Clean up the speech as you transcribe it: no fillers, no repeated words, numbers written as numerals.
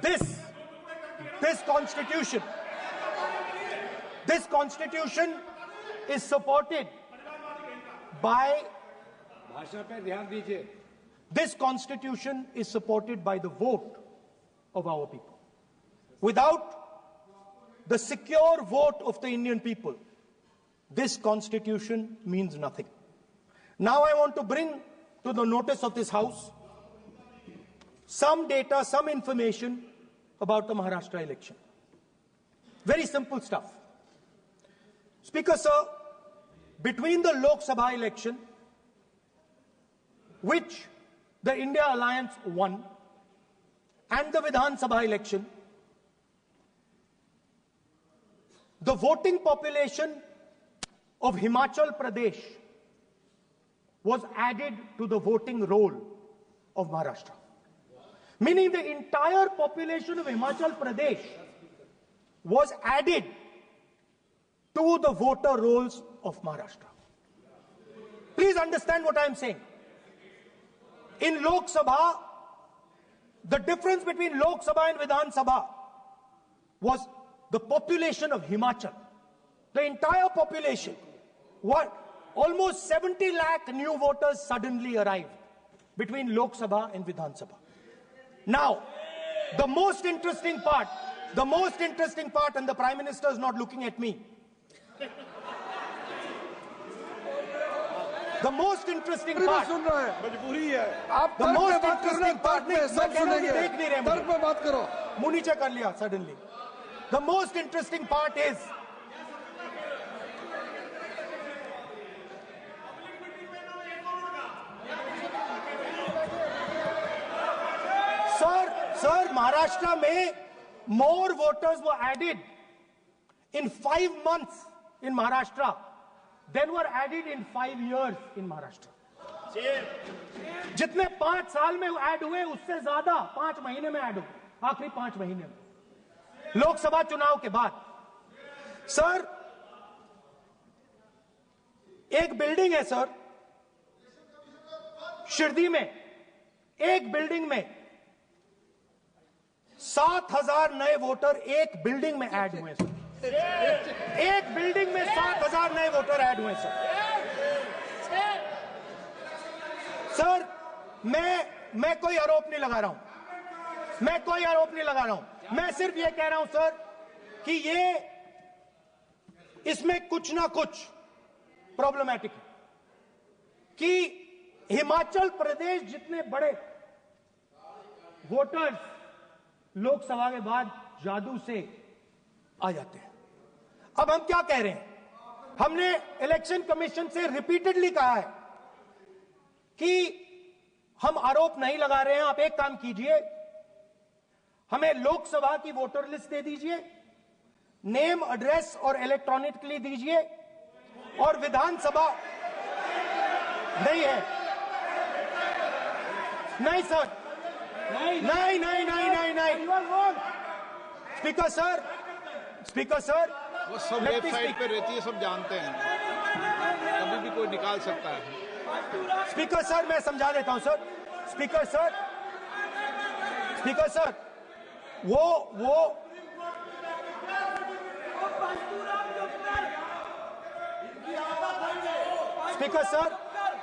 this constitution is supported by this constitution is supported by the vote of our people. Without the secure vote of the Indian people, this constitution means nothing. Now I want to bring to the notice of this House some data, some information about the Maharashtra election. Very simple stuff. Speaker, sir, between the Lok Sabha election, which the India Alliance won, and the Vidhan Sabha election, the voting population of Himachal Pradesh was added to the voting roll of Maharashtra. Meaning the entire population of Himachal Pradesh was added to the voter rolls of Maharashtra. Please understand what I am saying. In Lok Sabha, the difference between Lok Sabha and Vidhan Sabha was the population of Himachal. The entire population. Almost 70 lakh new voters suddenly arrived between Lok Sabha and Vidhan Sabha. Now, the most interesting part, and the Prime Minister is not looking at me. The most interesting part, suddenly. The most interesting part is, Sir, Maharashtra mein more voters were added in 5 months in Maharashtra than were added in 5 years in Maharashtra. जितने 5 साल में add हुए उससे ज्यादा 5 महीने में add हुए, आखिरी 5 महीने में लोकसभा चुनाव के बाद। सर, एक बिल्डिंग है सर शिरडी में, एक बिल्डिंग में 7,000 नए वोटर एक बिल्डिंग में ऐड हुए सर। एक बिल्डिंग में 7,000 नए वोटर ऐड हुए सर। सर, मैं कोई आरोप नहीं लगा रहा हूं, मैं सिर्फ ये कह रहा हूं सर कि ये इसमें कुछ ना कुछ प्रॉब्लमैटिक है कि हिमाचल प्रदेश जितने बड़े वोटर्स लोकसभा के बाद जादू से आ जाते हैं। अब हम क्या कह रहे हैं, हमने इलेक्शन कमीशन से रिपीटेडली कहा है कि हम आरोप नहीं लगा रहे हैं, आप एक काम कीजिए, हमें लोकसभा की वोटर लिस्ट दे दीजिए, नेम एड्रेस और इलेक्ट्रॉनिकली दीजिए, और विधानसभा नहीं है। नहीं सर, नहीं। स्पीकर सर, वो सब वेबसाइट पे रहती है, सब जानते हैं, कभी भी कोई निकाल सकता है। स्पीकर सर, मैं समझा देता हूं सर। स्पीकर सर, वो स्पीकर सर,